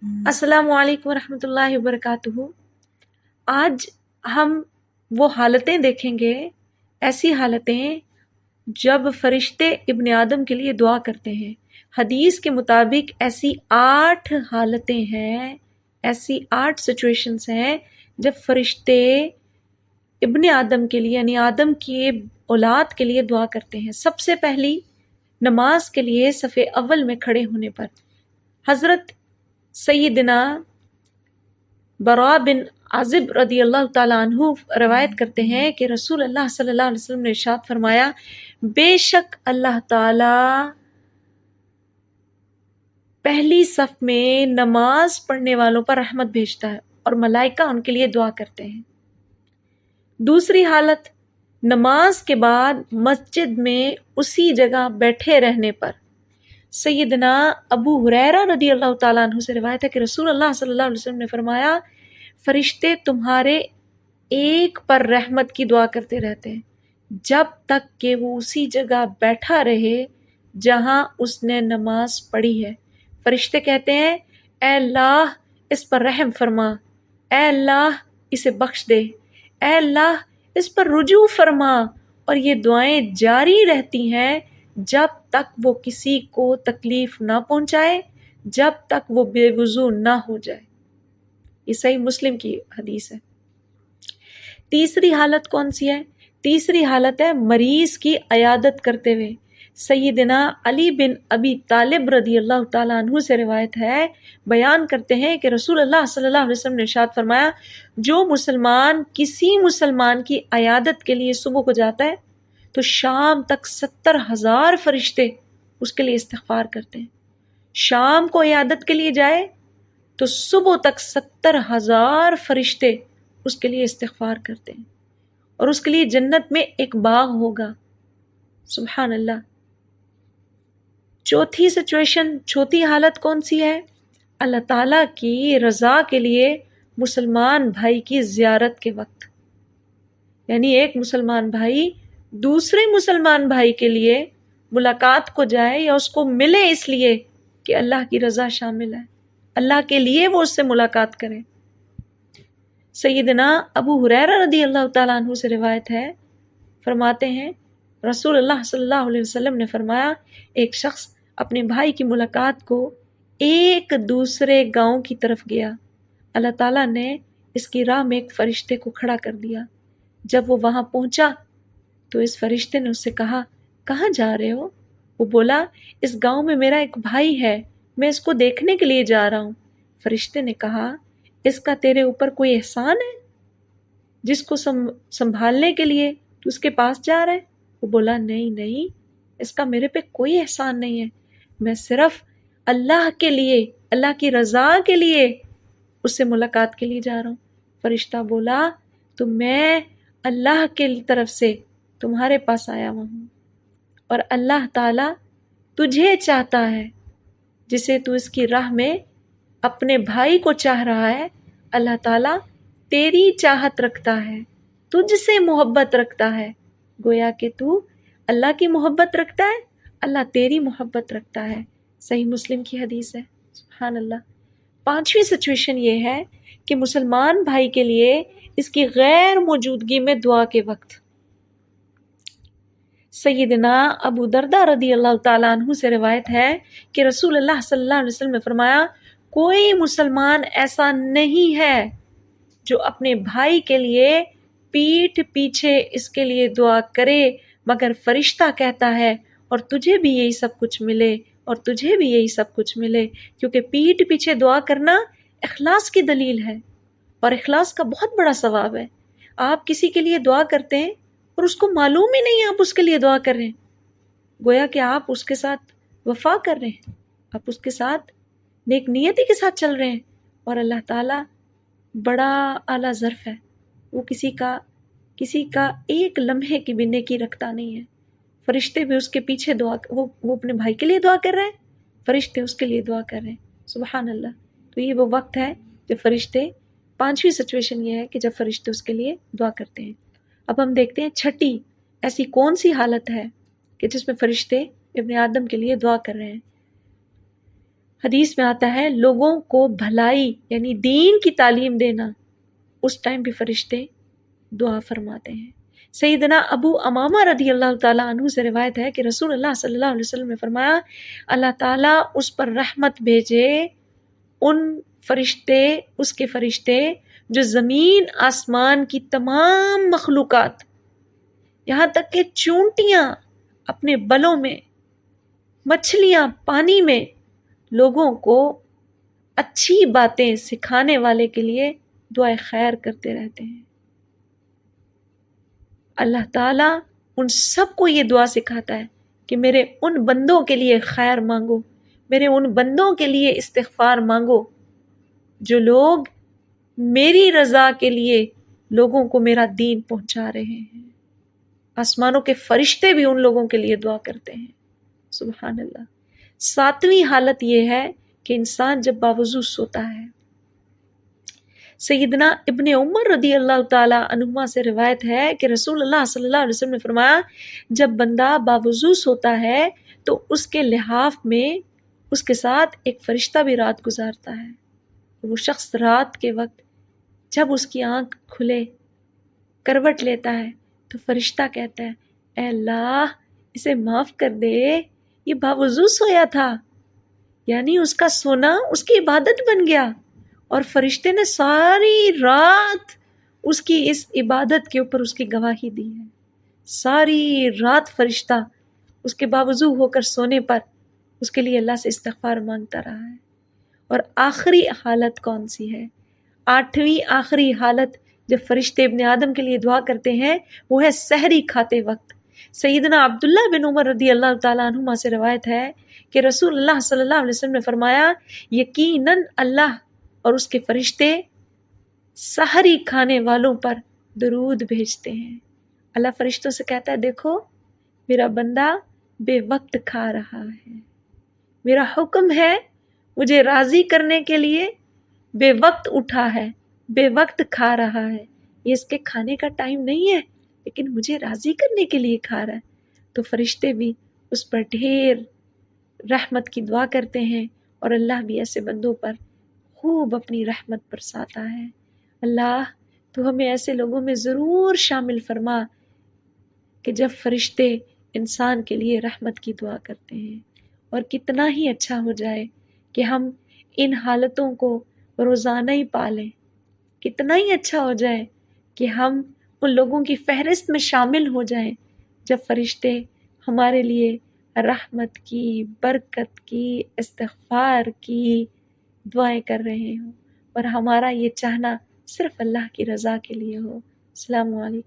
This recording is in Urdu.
السلام علیکم ورحمۃ اللہ وبرکاتہ۔ آج ہم وہ حالتیں دیکھیں گے، ایسی حالتیں جب فرشتے ابن آدم کے لیے دعا کرتے ہیں۔ حدیث کے مطابق ایسی 8 حالتیں ہیں، ایسی 8 سچویشنز ہیں جب فرشتے ابن آدم کے لیے یعنی آدم کی اولاد کے لیے دعا کرتے ہیں۔ سب سے پہلی نماز کے لیے صف اول میں کھڑے ہونے پر حضرت سیدنا برا بن عازب رضی اللہ تعالیٰ عنہ روایت کرتے ہیں کہ رسول اللہ صلی اللہ علیہ وسلم نے ارشاد فرمایا، بے شک اللہ تعالیٰ پہلی صف میں نماز پڑھنے والوں پر رحمت بھیجتا ہے اور ملائکہ ان کے لیے دعا کرتے ہیں۔ دوسری حالت، نماز کے بعد مسجد میں اسی جگہ بیٹھے رہنے پر۔ سیدنا ابو ہریرہ رضی اللہ تعالیٰ عنہ سے روایت ہے کہ رسول اللہ صلی اللہ علیہ وسلم نے فرمایا، فرشتے تمہارے ایک پر رحمت کی دعا کرتے رہتے ہیں جب تک کہ وہ اسی جگہ بیٹھا رہے جہاں اس نے نماز پڑھی ہے۔ فرشتے کہتے ہیں، اے اللہ اس پر رحم فرما، اے اللہ اسے بخش دے، اے اللہ اس پر رجوع فرما، اور یہ دعائیں جاری رہتی ہیں جب تک وہ کسی کو تکلیف نہ پہنچائے، جب تک وہ بے وضو نہ ہو جائے۔ یہ صحیح مسلم کی حدیث ہے۔ تیسری حالت کون سی ہے؟ تیسری حالت ہے مریض کی عیادت کرتے ہوئے۔ سیدنا علی بن ابی طالب رضی اللہ تعالیٰ عنہ سے روایت ہے، بیان کرتے ہیں کہ رسول اللہ صلی اللہ علیہ وسلم نے ارشاد فرمایا، جو مسلمان کسی مسلمان کی عیادت کے لیے صبح کو جاتا ہے تو شام تک 70,000 فرشتے اس کے لیے استغفار کرتے ہیں۔ شام کو عیادت کے لیے جائے تو صبح تک 70,000 فرشتے اس کے لیے استغفار کرتے ہیں، اور اس کے لیے جنت میں ایک باغ ہوگا۔ سبحان اللہ۔ چوتھی سچویشن، چوتھی حالت کون سی ہے؟ اللہ تعالیٰ کی رضا کے لیے مسلمان بھائی کی زیارت کے وقت، یعنی ایک مسلمان بھائی دوسرے مسلمان بھائی کے لیے ملاقات کو جائے یا اس کو ملے اس لیے کہ اللہ کی رضا شامل ہے، اللہ کے لیے وہ اس سے ملاقات کرے۔ سیدنا ابو ہریرہ رضی اللہ تعالیٰ عنہ سے روایت ہے، فرماتے ہیں رسول اللہ صلی اللہ علیہ وسلم نے فرمایا، ایک شخص اپنے بھائی کی ملاقات کو ایک دوسرے گاؤں کی طرف گیا، اللہ تعالیٰ نے اس کی راہ میں ایک فرشتے کو کھڑا کر دیا۔ جب وہ وہاں پہنچا تو اس فرشتے نے اس سے کہا، کہاں جا رہے ہو؟ وہ بولا، اس گاؤں میں میرا ایک بھائی ہے، میں اس کو دیکھنے کے لیے جا رہا ہوں۔ فرشتے نے کہا، اس کا تیرے اوپر کوئی احسان ہے جس کو سنبھالنے کے لیے تو اس کے پاس جا رہا ہے؟ وہ بولا، نہیں، اس کا میرے پہ کوئی احسان نہیں ہے، میں صرف اللہ کے لیے، اللہ کی رضا کے لیے اس سے ملاقات کے لیے جا رہا ہوں۔ فرشتہ بولا، تو میں اللہ کے طرف سے تمہارے پاس آیا ہوا ہوں، اور اللہ تعالیٰ تجھے چاہتا ہے، جسے تو اس کی راہ میں اپنے بھائی کو چاہ رہا ہے، اللہ تعالیٰ تیری چاہت رکھتا ہے، تجھ سے محبت رکھتا ہے، گویا کہ تو اللہ کی محبت رکھتا ہے، اللہ تیری محبت رکھتا ہے۔ صحیح مسلم کی حدیث ہے۔ سبحان اللہ۔ پانچویں سچویشن یہ ہے کہ مسلمان بھائی کے لیے اس کی غیر موجودگی میں دعا کے وقت۔ سیدنا ابو دردہ رضی اللہ تعالیٰ عنہ سے روایت ہے کہ رسول اللہ صلی اللہ علیہ وسلم نے فرمایا، کوئی مسلمان ایسا نہیں ہے جو اپنے بھائی کے لیے پیٹھ پیچھے اس کے لیے دعا کرے مگر فرشتہ کہتا ہے، اور تجھے بھی یہی سب کچھ ملے، اور تجھے بھی یہی سب کچھ ملے، کیونکہ پیٹھ پیچھے دعا کرنا اخلاص کی دلیل ہے، اور اخلاص کا بہت بڑا ثواب ہے۔ آپ کسی کے لیے دعا کرتے ہیں اور اس کو معلوم ہی نہیں آپ اس کے لیے دعا کر رہے ہیں، گویا کہ آپ اس کے ساتھ وفا کر رہے ہیں، آپ اس کے ساتھ نیک نیتی کے ساتھ چل رہے ہیں، اور اللہ تعالیٰ بڑا اعلیٰ ظرف ہے، وہ کسی کا ایک لمحے کی بھی نیکی رکھتا نہیں ہے۔ فرشتے بھی اس کے پیچھے دعا، وہ اپنے بھائی کے لیے دعا کر رہے ہیں، فرشتے اس کے لیے دعا کر رہے ہیں۔ سبحان اللہ۔ تو یہ وہ وقت ہے جب فرشتے، پانچویں سچویشن یہ ہے کہ جب فرشتے اس کے لیے دعا کرتے ہیں۔ اب ہم دیکھتے ہیں چھٹی ایسی کون سی حالت ہے کہ جس میں فرشتے ابن آدم کے لیے دعا کر رہے ہیں۔ حدیث میں آتا ہے لوگوں کو بھلائی یعنی دین کی تعلیم دینا، اس ٹائم بھی فرشتے دعا فرماتے ہیں۔ سیدنا ابو امامہ رضی اللہ تعالیٰ عنہ سے روایت ہے کہ رسول اللہ صلی اللہ علیہ وسلم نے فرمایا اللہ تعالیٰ اس پر رحمت بھیجے ان فرشتے، اس کے فرشتے جو زمین آسمان کی تمام مخلوقات، یہاں تک کہ چونٹیاں اپنے بلوں میں، مچھلیاں پانی میں، لوگوں کو اچھی باتیں سکھانے والے کے لیے دعائے خیر کرتے رہتے ہیں۔ اللہ تعالیٰ ان سب کو یہ دعا سکھاتا ہے کہ میرے ان بندوں کے لیے خیر مانگو، میرے ان بندوں کے لیے استغفار مانگو جو لوگ میری رضا کے لیے لوگوں کو میرا دین پہنچا رہے ہیں۔ آسمانوں کے فرشتے بھی ان لوگوں کے لیے دعا کرتے ہیں۔ سبحان اللہ۔ 7ویں حالت یہ ہے کہ انسان جب باوضو سوتا ہے، سیدنا ابن عمر رضی اللہ تعالیٰ عنہما سے روایت ہے کہ رسول اللہ صلی اللہ علیہ وسلم نے فرمایا جب بندہ باوضو سوتا ہے تو اس کے لحاف میں اس کے ساتھ ایک فرشتہ بھی رات گزارتا ہے۔ وہ شخص رات کے وقت جب اس کی آنکھ کھلے، کروٹ لیتا ہے، تو فرشتہ کہتا ہے اے اللہ اسے معاف کر دے، یہ باوضو سویا تھا، یعنی اس کا سونا اس کی عبادت بن گیا، اور فرشتے نے ساری رات اس کی اس عبادت کے اوپر اس کی گواہی دی ہے۔ ساری رات فرشتہ اس کے باوضو ہو کر سونے پر اس کے لیے اللہ سے استغفار مانگتا رہا ہے۔ اور آخری حالت کون سی ہے؟ 8ویں آخری حالت جب فرشتے ابن آدم کے لیے دعا کرتے ہیں وہ ہے سحری کھاتے وقت۔ سیدنا عبداللہ بن عمر رضی اللہ تعالیٰ عنہما سے روایت ہے کہ رسول اللہ صلی اللہ علیہ وسلم نے فرمایا یقیناً اللہ اور اس کے فرشتے سحری کھانے والوں پر درود بھیجتے ہیں۔ اللہ فرشتوں سے کہتا ہے دیکھو میرا بندہ بے وقت کھا رہا ہے، میرا حکم ہے مجھے راضی کرنے کے لیے بے وقت اٹھا ہے، بے وقت کھا رہا ہے، یہ اس کے کھانے کا ٹائم نہیں ہے لیکن مجھے راضی کرنے کے لیے کھا رہا ہے۔ تو فرشتے بھی اس پر ڈھیر رحمت کی دعا کرتے ہیں اور اللہ بھی ایسے بندوں پر خوب اپنی رحمت برساتا ہے۔ اللہ تو ہمیں ایسے لوگوں میں ضرور شامل فرما کہ جب فرشتے انسان کے لیے رحمت کی دعا کرتے ہیں، اور کتنا ہی اچھا ہو جائے کہ ہم ان حالتوں کو روزانہ ہی پالیں، کتنا ہی اچھا ہو جائے کہ ہم ان لوگوں کی فہرست میں شامل ہو جائیں جب فرشتے ہمارے لیے رحمت کی، برکت کی، استغفار کی دعائیں کر رہے ہوں، اور ہمارا یہ چاہنا صرف اللہ کی رضا کے لیے ہو۔ السلام علیکم۔